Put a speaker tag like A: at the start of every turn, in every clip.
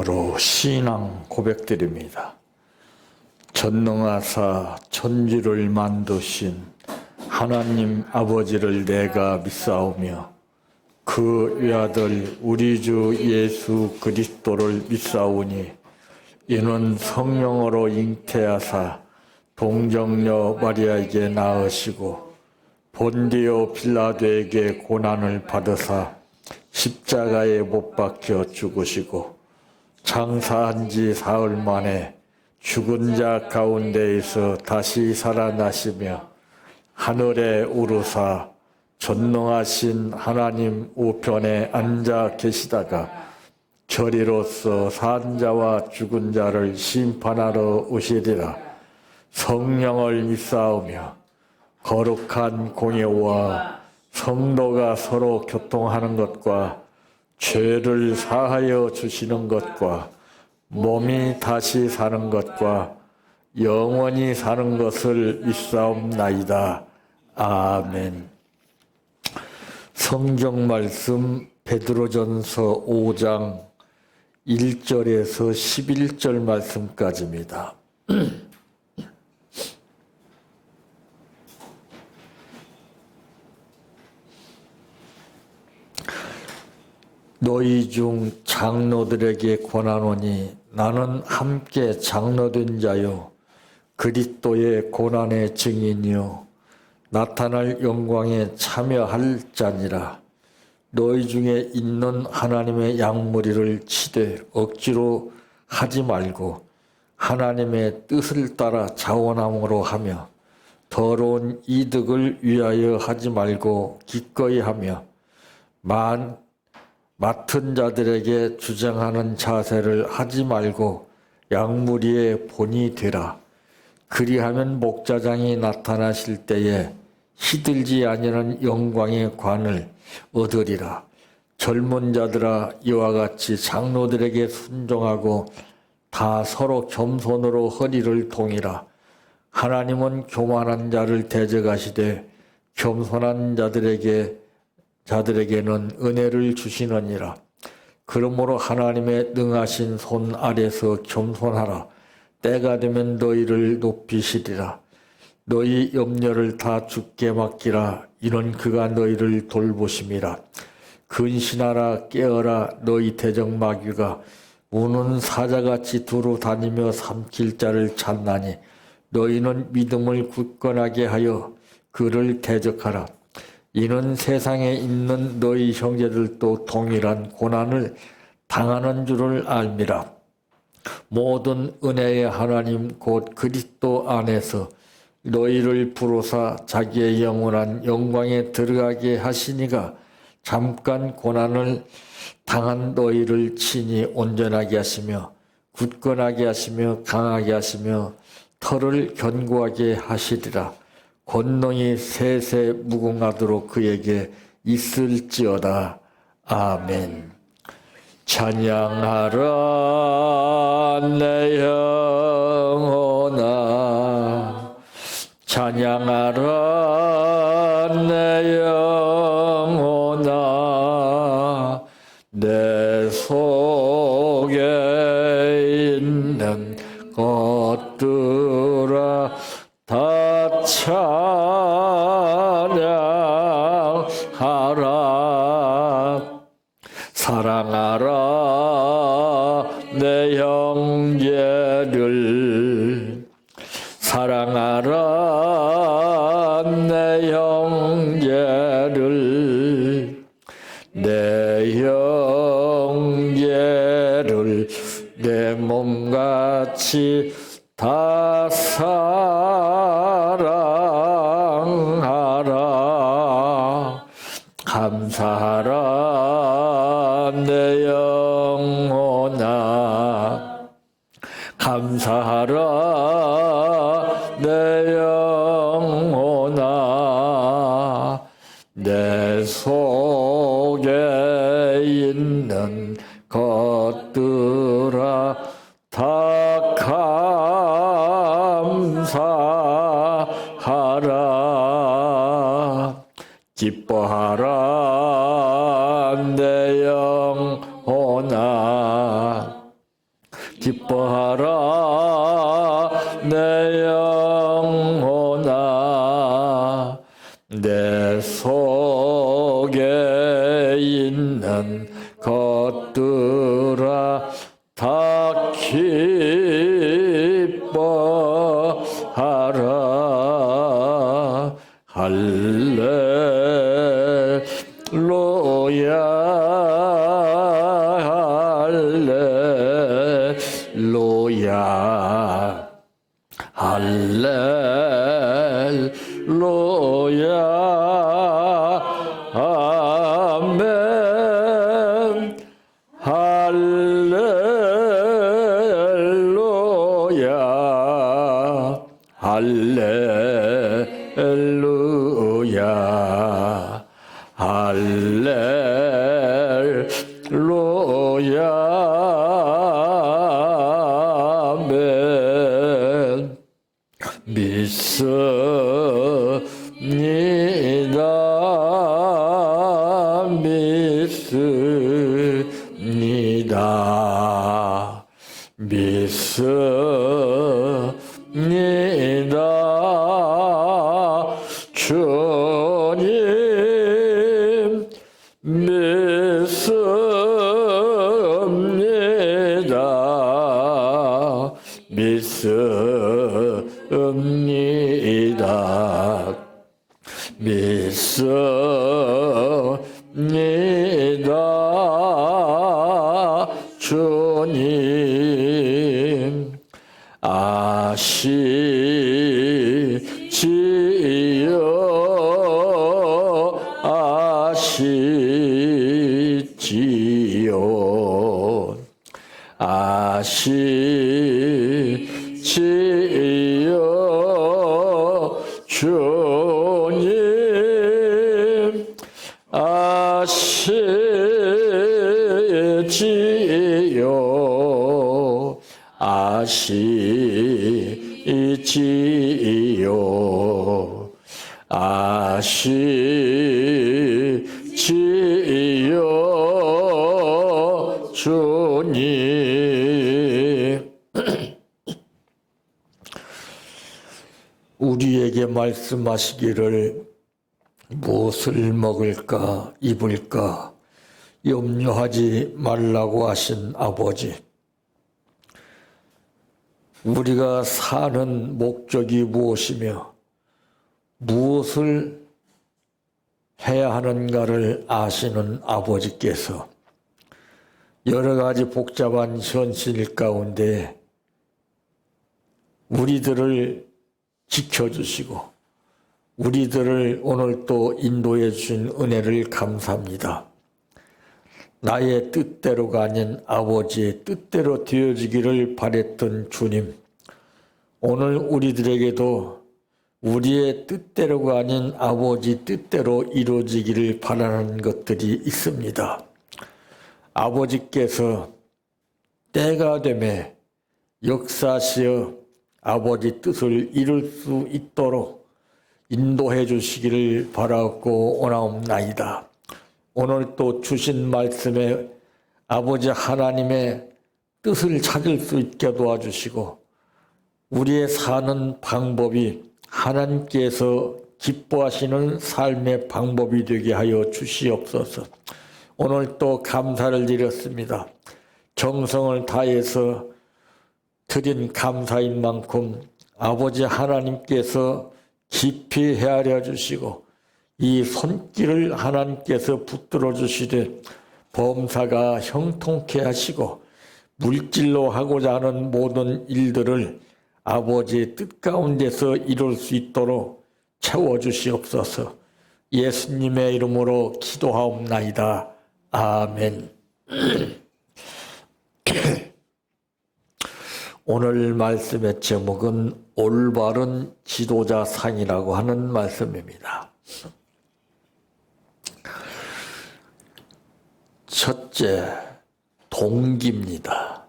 A: 마지막으로 신앙 고백드립니다. 전능하사 천지를 만드신 하나님 아버지를 내가 믿사오며 그 외아들 우리 주 예수 그리스도를 믿사오니 이는 성령으로 잉태하사 동정녀 마리아에게 낳으시고 본디오 빌라도에게 고난을 받으사 십자가에 못 박혀 죽으시고 장사한 지 사흘 만에 죽은 자 가운데에서 다시 살아나시며 하늘에 오르사 전능하신 하나님 우편에 앉아 계시다가 저리로서 산 자와 죽은 자를 심판하러 오시리라. 성령을 믿사오며 거룩한 공예와 성도가 서로 교통하는 것과 죄를 사하여 주시는 것과 몸이 다시 사는 것과 영원히 사는 것을 믿사옵나이다. 아멘. 성경 말씀 베드로전서 5장 1절에서 11절 말씀까지입니다. 너희 중 장로들에게 권하노니 나는 함께 장로된 자요 그리스도의 고난의 증인이요 나타날 영광에 참여할 자니라. 너희 중에 있는 하나님의 양무리를 치되 억지로 하지 말고 하나님의 뜻을 따라 자원함으로 하며 더러운 이득을 위하여 하지 말고 기꺼이 하며 맡은 자들에게 주장하는 자세를 하지 말고 양무리의 본이 되라. 그리하면 목자장이 나타나실 때에 시들지 아니하는 영광의 관을 얻으리라. 젊은 자들아 이와 같이 장로들에게 순종하고 다 서로 겸손으로 허리를 동이라. 하나님은 교만한 자를 대적하시되 겸손한 자들에게는 은혜를 주시느니라. 그러므로 하나님의 능하신 손 아래서 겸손하라. 때가 되면 너희를 높이시리라. 너희 염려를 다 주께 맡기라. 이는 그가 너희를 돌보심이라. 근신하라 깨어라. 너희 대적마귀가 우는 사자같이 두루 다니며 삼킬 자를 찾나니 너희는 믿음을 굳건하게 하여 그를 대적하라. 이는 세상에 있는 너희 형제들도 동일한 고난을 당하는 줄을 알미라. 모든 은혜의 하나님 곧 그리스도 안에서 너희를 부르사 자기의 영원한 영광에 들어가게 하시니가 잠깐 고난을 당한 너희를 친히 온전하게 하시며 굳건하게 하시며 강하게 하시며 털을 견고하게 하시리라. 권능이 세세 무궁하도록 그에게 있을지어다. 아멘. 찬양하라 내 영혼아 찬양하라 내 영혼아 내 속에 있는 것들아 다 찬양하라. 사랑하라 내 형제를 사랑하라 내 형제를 내 형제를 내 몸같이 다 사랑하라. 감사하라 내 영혼아 감사하라 내 영혼아 내 속에 있는 것들아 다 감사하라. 기뻐하라 내 영혼아 기뻐하라 내 영혼아 내 속에 있는 것들아 다 기뻐하라 할렐루야 할렐루야 할렐루야 아멘 할렐루야 할렐루야 할렐루야 아멘 믿습니다 믿습니다 믿습니다 주님 믿습니다 믿습니다 믿습니다 주님 아시지요 아시지요 아시지요 주님 아시지요 아시지요 아시지요 주님 우리에게 말씀하시기를 무엇을 먹을까 입을까 염려하지 말라고 하신 아버지, 우리가 사는 목적이 무엇이며 무엇을 해야 하는가를 아시는 아버지께서 여러 가지 복잡한 현실 가운데 우리들을 지켜주시고 우리들을 오늘 또 인도해 주신 은혜를 감사합니다. 나의 뜻대로가 아닌 아버지의 뜻대로 되어지기를 바랬던 주님, 오늘 우리들에게도 우리의 뜻대로가 아닌 아버지 뜻대로 이루어지기를 바라는 것들이 있습니다. 아버지께서 때가 되매 역사시어 아버지 뜻을 이룰 수 있도록 인도해 주시기를 바라고 원하옵나이다. 오늘 또 주신 말씀에 아버지 하나님의 뜻을 찾을 수 있게 도와주시고 우리의 사는 방법이 하나님께서 기뻐하시는 삶의 방법이 되게 하여 주시옵소서. 오늘 또 감사를 드렸습니다. 정성을 다해서 드린 감사인 만큼 아버지 하나님께서 깊이 헤아려 주시고 이 손길을 하나님께서 붙들어 주시되 범사가 형통케 하시고 물질로 하고자 하는 모든 일들을 아버지의 뜻 가운데서 이룰 수 있도록 채워주시옵소서. 예수님의 이름으로 기도하옵나이다. 아멘. 오늘 말씀의 제목은 올바른 지도자 상이라고 하는 말씀입니다. 첫째, 동기입니다.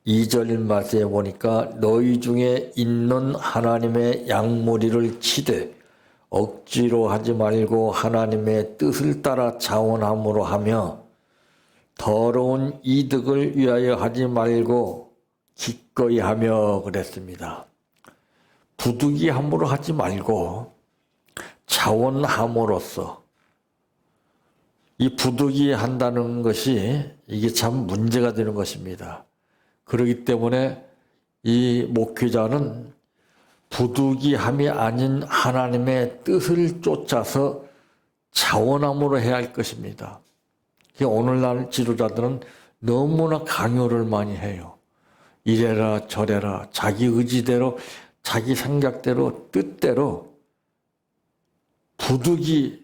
A: 2절 말씀에 보니까 너희 중에 있는 하나님의 양무리를 치되 억지로 하지 말고 하나님의 뜻을 따라 자원함으로 하며 더러운 이득을 위하여 하지 말고 기꺼이 하며 그랬습니다. 부득이함으로 하지 말고 자원함으로써, 이 부득이한다는 것이 이게 참 문제가 되는 것입니다. 그렇기 때문에 이 목회자는 부득이함이 아닌 하나님의 뜻을 쫓아서 자원함으로 해야 할 것입니다. 오늘날 지도자들은 너무나 강요를 많이 해요. 이래라 저래라 자기 의지대로 자기 생각대로 뜻대로 부득이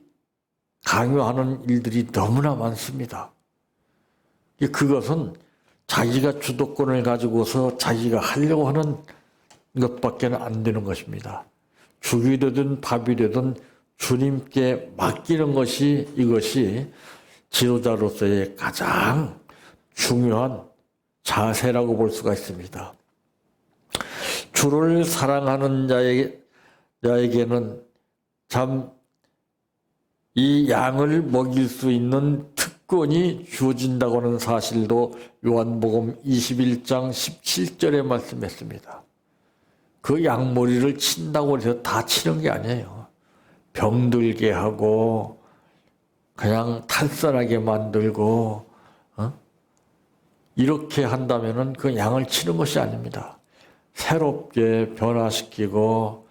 A: 강요하는 일들이 너무나 많습니다. 그것은 자기가 주도권을 가지고서 자기가 하려고 하는 것밖에 안 되는 것입니다. 죽이 되든 밥이 되든 주님께 맡기는 것이, 이것이 지도자로서의 가장 중요한 자세라고 볼 수가 있습니다. 주를 사랑하는 자에게는 참 이 양을 먹일 수 있는 특권이 주어진다고 하는 사실도 요한복음 21장 17절에 말씀했습니다. 그 양머리를 친다고 해서 다 치는 게 아니에요. 병들게 하고 그냥 탈선하게 만들고 이렇게 한다면은 그 양을 치는 것이 아닙니다. 새롭게 변화시키고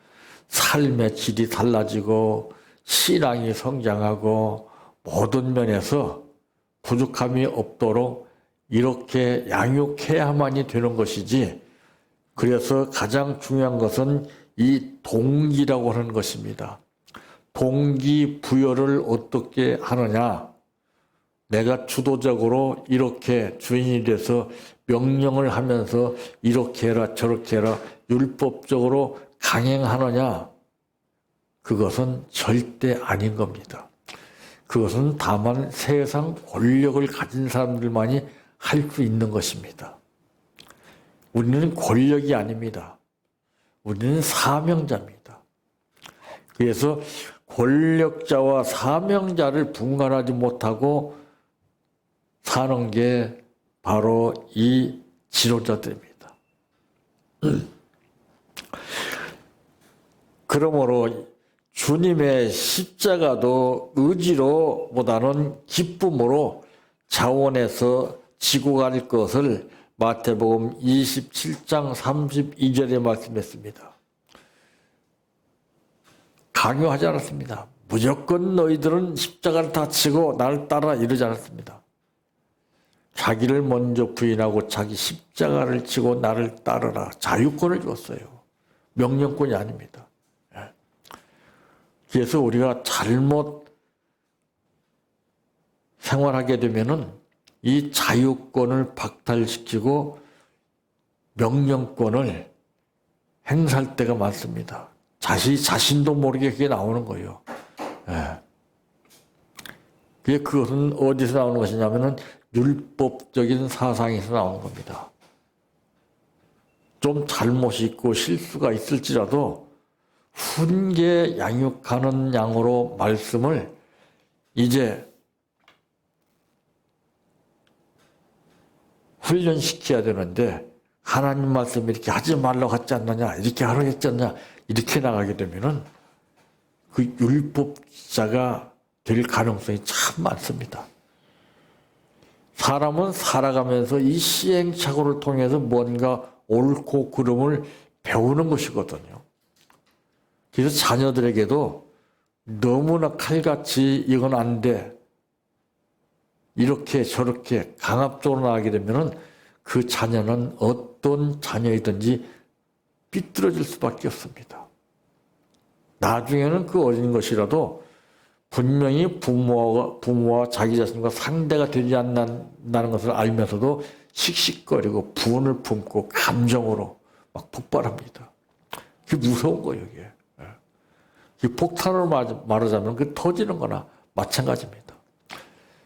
A: 삶의 질이 달라지고 신앙이 성장하고 모든 면에서 부족함이 없도록 이렇게 양육해야만이 되는 것이지, 그래서 가장 중요한 것은 이 동기라고 하는 것입니다. 동기부여를 어떻게 하느냐. 내가 주도적으로 이렇게 주인이 돼서 명령을 하면서 이렇게 해라 저렇게 해라 율법적으로 강행하느냐. 그것은 절대 아닌 겁니다. 그것은 다만 세상 권력을 가진 사람들만이 할 수 있는 것입니다. 우리는 권력이 아닙니다. 우리는 사명자입니다. 그래서 권력자와 사명자를 분간하지 못하고 사는 게 바로 이 지도자들입니다. 그러므로 주님의 십자가도 의지로보다는 기쁨으로 자원해서 지고 갈 것을 마태복음 27장 32절에 말씀했습니다. 강요하지 않았습니다. 무조건 너희들은 십자가를 다 지고 나를 따라 이러지 않았습니다. 자기를 먼저 부인하고 자기 십자가를 지고 나를 따르라. 자유권을 줬어요. 명령권이 아닙니다. 그래서 우리가 잘못 생활하게 되면은 이 자유권을 박탈시키고 명령권을 행사할 때가 많습니다. 자신도 모르게 그게 나오는 거예요. 그것은 어디서 나오는 것이냐면은 율법적인 사상에서 나오는 겁니다. 좀 잘못이 있고 실수가 있을지라도 훈계 양육하는 양으로 말씀을 이제 훈련시켜야 되는데, 하나님 말씀 이렇게 하지 말라고 하지 않느냐, 이렇게 하라고 했지 않냐, 이렇게 나가게 되면은 그 율법자가 될 가능성이 참 많습니다. 사람은 살아가면서 이 시행착오를 통해서 뭔가 옳고 그름을 배우는 것이거든요. 그래서 자녀들에게도 너무나 칼같이 이건 안 돼, 이렇게 저렇게 강압적으로 나가게 되면은 그 자녀는 어떤 자녀이든지 삐뚤어질 수밖에 없습니다. 나중에는 그 어린 것이라도 분명히 부모와 자기 자신과 상대가 되지 않는다는 것을 알면서도 씩씩거리고 분을 품고 감정으로 막 폭발합니다. 그게 무서운 거예요, 이게. 폭탄으로 말하자면 그 터지는 거나 마찬가지입니다.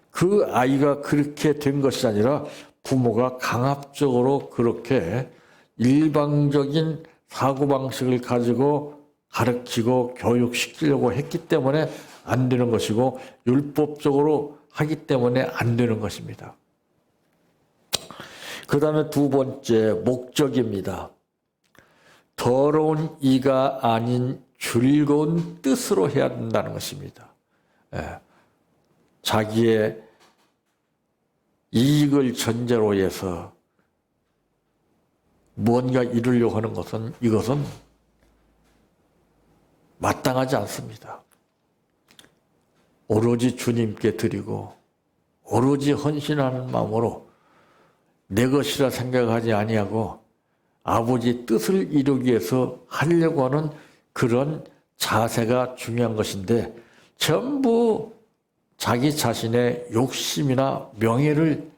A: 그 아이가 그렇게 된 것이 아니라 부모가 강압적으로 그렇게 일방적인 사고방식을 가지고 가르치고 교육시키려고 했기 때문에 안 되는 것이고, 율법적으로 하기 때문에 안 되는 것입니다. 그 다음에 두 번째 목적입니다. 더러운 이가 아닌 즐거운 뜻으로 해야 된다는 것입니다. 예. 자기의 이익을 전제로 해서 뭔가 이루려고 하는 것은 이것은 마땅하지 않습니다. 오로지 주님께 드리고 오로지 헌신하는 마음으로 내 것이라 생각하지 아니하고 아버지 뜻을 이루기 위해서 하려고 하는 그런 자세가 중요한 것인데 전부 자기 자신의 욕심이나 명예를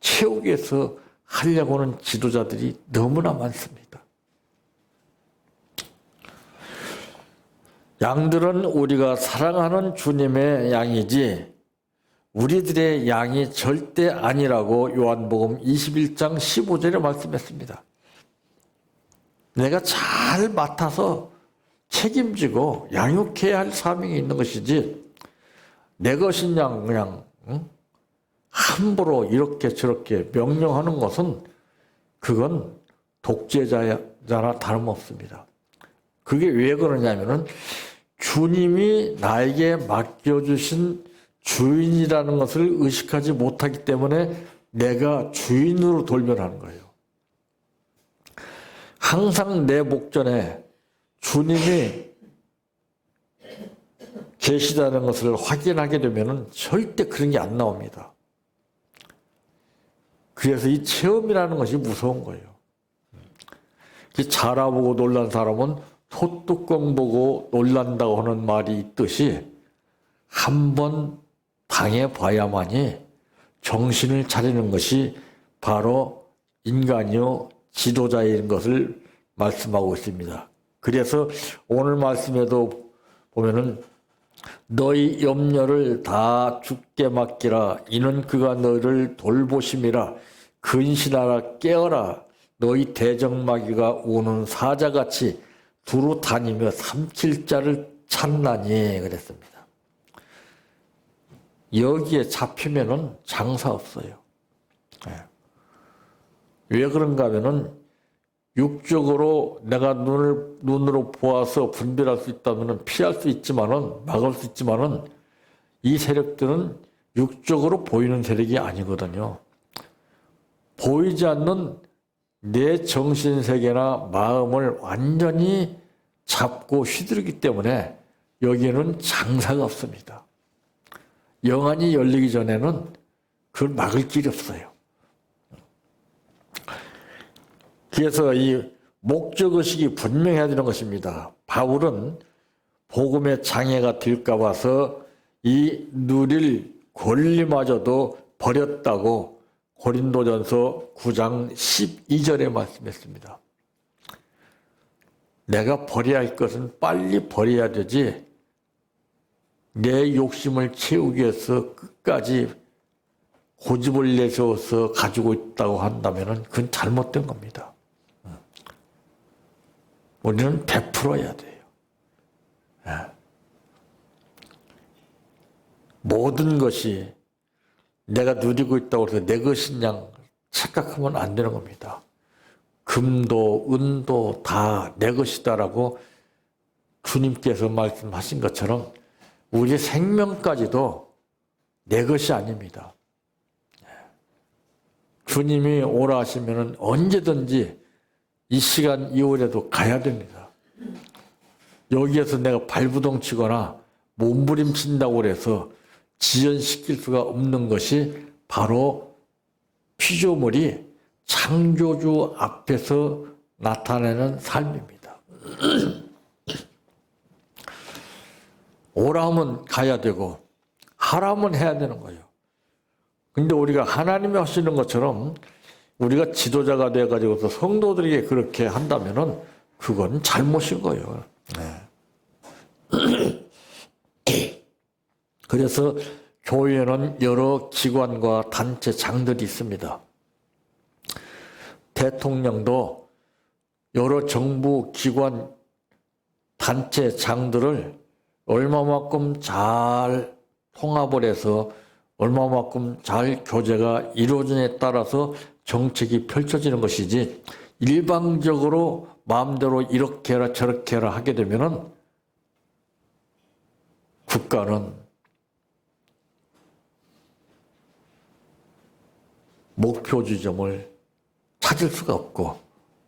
A: 채우기 위해서 하려고 하는 지도자들이 너무나 많습니다. 양들은 우리가 사랑하는 주님의 양이지 우리들의 양이 절대 아니라고 요한복음 21장 15절에 말씀했습니다. 내가 잘 맡아서 책임지고 양육해야 할 사명이 있는 것이지 내 것인 양 그냥 함부로 이렇게 저렇게 명령하는 것은 그건 독재자나 다름없습니다. 그게 왜 그러냐면은 주님이 나에게 맡겨주신 주인이라는 것을 의식하지 못하기 때문에 내가 주인으로 돌변하는 거예요. 항상 내 목전에 주님이 계시다는 것을 확인하게 되면 절대 그런 게 안 나옵니다. 그래서 이 체험이라는 것이 무서운 거예요. 잘 알아보고 놀란 사람은 소뚜껑 보고 놀란다고 하는 말이 있듯이 한번 당해봐야만이 정신을 차리는 것이 바로 인간이요 지도자인 것을 말씀하고 있습니다. 그래서 오늘 말씀에도 보면은 너희 염려를 다 주께 맡기라. 이는 그가 너희를 돌보심이라. 근신하라 깨어라. 너희 대적마귀가 우는 사자같이 두루 다니며 삼킬 자를 찾나니 그랬습니다. 여기에 잡히면은 장사 없어요. 왜 그런가 하면은 육적으로 내가 눈으로 보아서 분별할 수 있다면 피할 수 있지만은 막을 수 있지만은 이 세력들은 육적으로 보이는 세력이 아니거든요. 보이지 않는 내 정신세계나 마음을 완전히 잡고 휘두르기 때문에 여기에는 장사가 없습니다. 영안이 열리기 전에는 그걸 막을 길이 없어요. 그래서 이 목적의식이 분명해야 되는 것입니다. 바울은 복음의 장애가 될까 봐서 이 누릴 권리마저도 버렸다고 고린도전서 9장 12절에 말씀했습니다. 내가 버려야 할 것은 빨리 버려야 되지 내 욕심을 채우기 위해서 끝까지 고집을 내세워서 가지고 있다고 한다면 그건 잘못된 겁니다. 우리는 베풀어야 돼요. 모든 것이 내가 누리고 있다고 해서 내 것인 양 착각하면 안 되는 겁니다. 금도 은도 다 내 것이다라고 주님께서 말씀하신 것처럼 우리 생명까지도 내 것이 아닙니다. 주님이 오라 하시면 언제든지 이 시간 이후에도 가야 됩니다. 여기에서 내가 발부동 치거나 몸부림친다고 해서 지연시킬 수가 없는 것이 바로 피조물이 창조주 앞에서 나타내는 삶입니다. 오라 하면 가야 되고 하라 하면 해야 되는 거예요. 근데 우리가 하나님이 하시는 것처럼 우리가 지도자가 돼가지고서 성도들에게 그렇게 한다면은 그건 잘못인 거예요. 그래서 교회에는 여러 기관과 단체 장들이 있습니다. 대통령도 여러 정부 기관 단체 장들을 얼마만큼 잘 통합을 해서 얼마만큼 잘 교제가 이루어지냐에 따라서 정책이 펼쳐지는 것이지 일방적으로 마음대로 이렇게 해라 저렇게 해라 하게 되면은 국가는 목표 지점을 찾을 수가 없고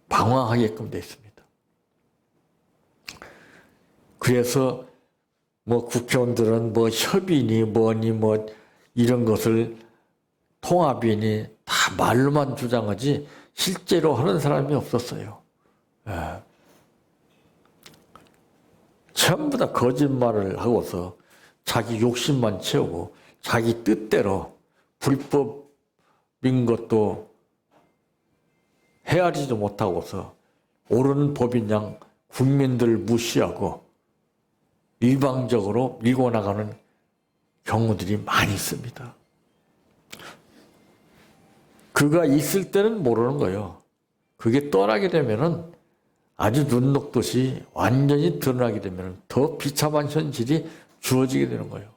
A: 방황하게끔 되어 있습니다. 그래서 뭐 국회의원들은 뭐 협의니 뭐니 뭐 이런 것을 통합이니 다 말로만 주장하지 실제로 하는 사람이 없었어요. 예. 전부 다 거짓말을 하고서 자기 욕심만 채우고 자기 뜻대로 불법인 것도 헤아리지도 못하고서 옳은 법인 양 국민들을 무시하고 일방적으로 밀고 나가는 경우들이 많이 있습니다. 그가 있을 때는 모르는 거예요. 그게 떠나게 되면은 아주 눈 녹듯이 완전히 드러나게 되면 더 비참한 현실이 주어지게 되는 거예요.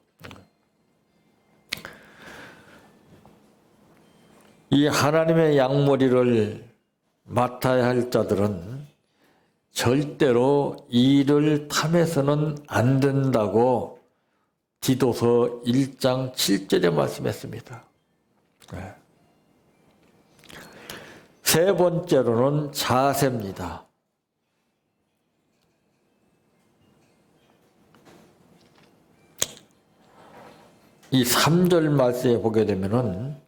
A: 이 하나님의 양머리를 맡아야 할 자들은 절대로 이를 탐해서는 안 된다고 디도서 1장 7절에 말씀했습니다. 세 번째로는 자세입니다. 이 3절 말씀에 보게 되면은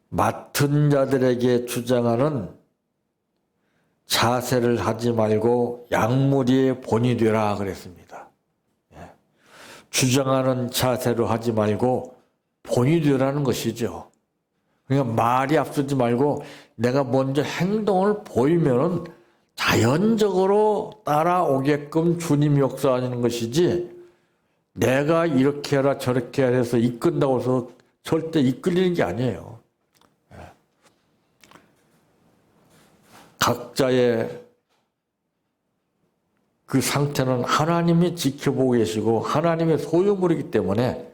A: 맡은 자들에게 주장하는 자세를 하지 말고 양무리의 본이 되라 그랬습니다. 주장하는 자세로 하지 말고 본이 되라는 것이죠. 그러니까 말이 앞서지 말고 내가 먼저 행동을 보이면은 자연적으로 따라오게끔 주님이 역사하는 것이지 내가 이렇게 해라 저렇게 해라 해서 이끈다고 해서 절대 이끌리는 게 아니에요. 각자의 그 상태는 하나님이 지켜보고 계시고 하나님의 소유물이기 때문에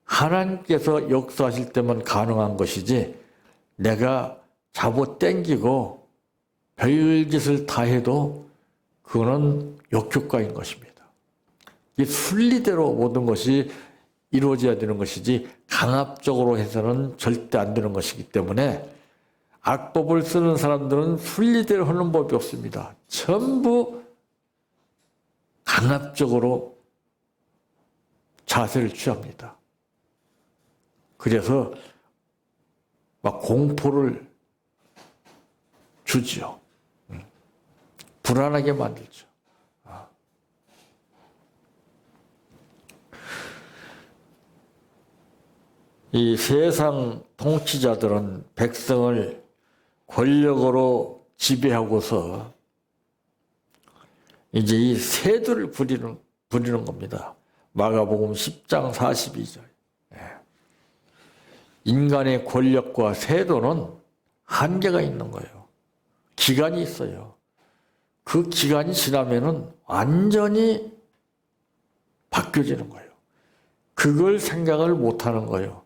A: 하나님께서 역사하실 때만 가능한 것이지 내가 잡아당기고 별짓을 다 해도 그거는 역효과인 것입니다. 이 순리대로 모든 것이 이루어져야 되는 것이지 강압적으로 해서는 절대 안 되는 것이기 때문에 악법을 쓰는 사람들은 순리대로 하는 법이 없습니다. 전부 강압적으로 자세를 취합니다. 그래서 막 공포를 주지요. 불안하게 만들죠. 이 세상 통치자들은 백성을 권력으로 지배하고서 이제 이 세도를 부리는 겁니다. 마가복음 10장 42절. 인간의 권력과 세도는 한계가 있는 거예요. 기간이 있어요. 그 기간이 지나면은 완전히 바뀌어지는 거예요. 그걸 생각을 못 하는 거예요.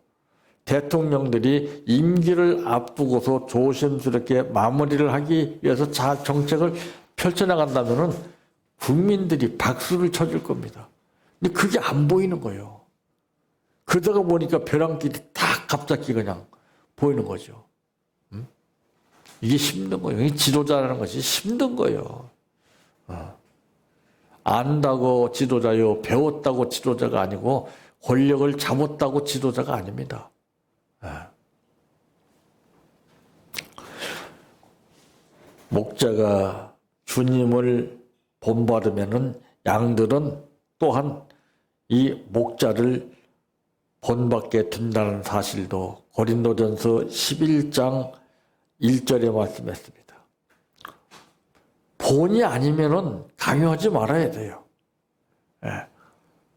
A: 대통령들이 임기를 앞두고서 조심스럽게 마무리를 하기 위해서 잘 정책을 펼쳐나간다면은 국민들이 박수를 쳐줄 겁니다. 근데 그게 안 보이는 거예요. 그러다가 보니까 벼랑길이 딱 갑자기 그냥 보이는 거죠. 이게 힘든 거예요. 이게 지도자라는 것이 힘든 거예요. 안다고 지도자요, 배웠다고 지도자가 아니고 권력을 잡았다고 지도자가 아닙니다. 목자가 주님을 본받으면은 양들은 또한 이 목자를 본받게 된다는 사실도 고린도전서 11장 1절에 말씀했습니다. 본이 아니면은 강요하지 말아야 돼요.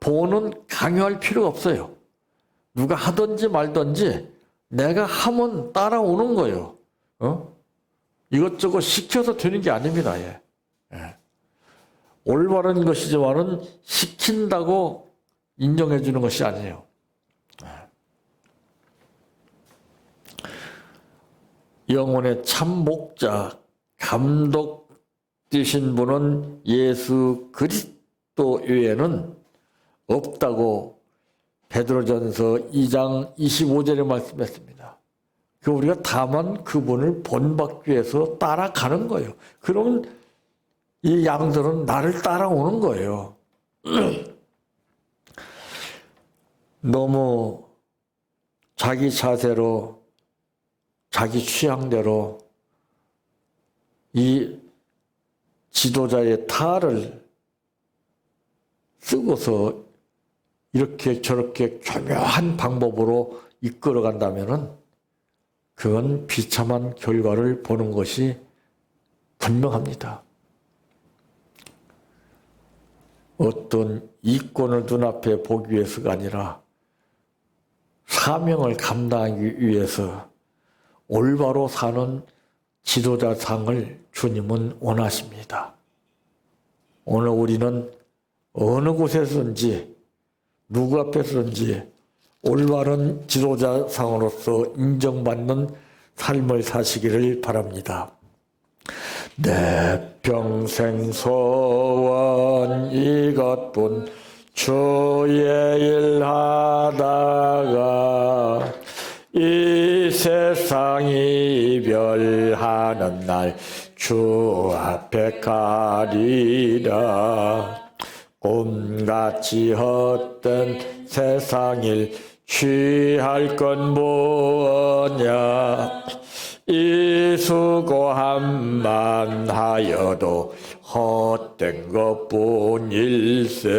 A: 본은 강요할 필요가 없어요. 누가 하든지 말든지 내가 하면 따라오는 거예요. 이것저것 시켜서 되는 게 아닙니다. 올바른 것이지만은 시킨다고 인정해 주는 것이 아니에요. 영혼의 참 목자, 감독 되신 분은 예수 그리스도 외에는 없다고 베드로전서 2장 25절에 말씀했습니다. 우리가 다만 그분을 본받기 위해서 따라가는 거예요. 그러면 이 양들은 나를 따라오는 거예요. 너무 자기 자세로, 자기 취향대로 이 지도자의 탈을 쓰고서 이렇게 저렇게 교묘한 방법으로 이끌어 간다면은 그건 비참한 결과를 보는 것이 분명합니다. 어떤 이권을 눈앞에 보기 위해서가 아니라 사명을 감당하기 위해서 올바로 사는 지도자상을 주님은 원하십니다. 오늘 우리는 어느 곳에서든지 누구 앞에서든지 올바른 지도자상으로서 인정받는 삶을 사시기를 바랍니다. 내 평생 소원 이것뿐 주의 일 하다가 이 세상 이별하는 날 주 앞에 가리라. 꿈같이 헛된 세상일 취할 건 뭐냐. 이 수고함만 하여도 헛된 것뿐일세.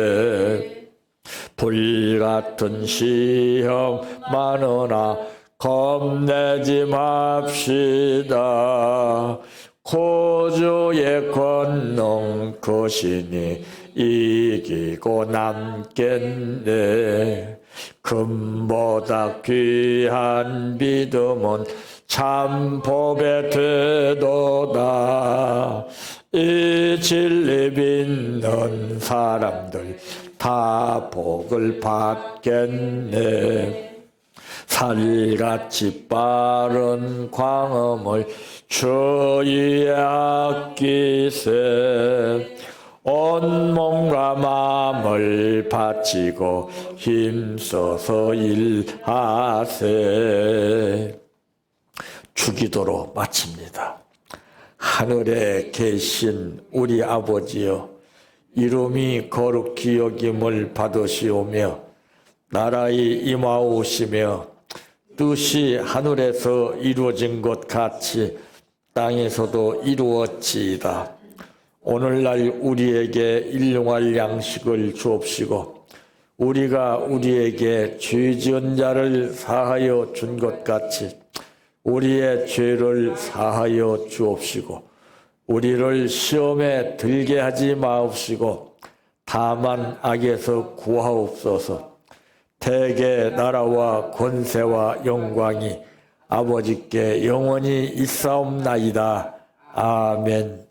A: 불같은 시험 많으나 겁내지 맙시다. 고주의 권능 크시니 이기고 남겠네. 금보다 귀한 믿음은 참 법에 되도다. 이 진리 믿는 사람들 다 복을 받겠네. 살같이 빠른 광음을 주위에 아끼세. 온몸과 마음을 바치고 힘써서 일하세. 주기도로 마칩니다. 하늘에 계신 우리 아버지여, 이름이 거룩히 여김을 받으시오며 나라의 임하오시며 뜻이 하늘에서 이루어진 것 같이 땅에서도 이루어지이다. 오늘날 우리에게 일용할 양식을 주옵시고 우리가 우리에게 죄 지은 자를 사하여 준 것 같이 우리의 죄를 사하여 주옵시고 우리를 시험에 들게 하지 마옵시고 다만 악에서 구하옵소서. 대개 나라와 권세와 영광이 아버지께 영원히 있사옵나이다. 아멘.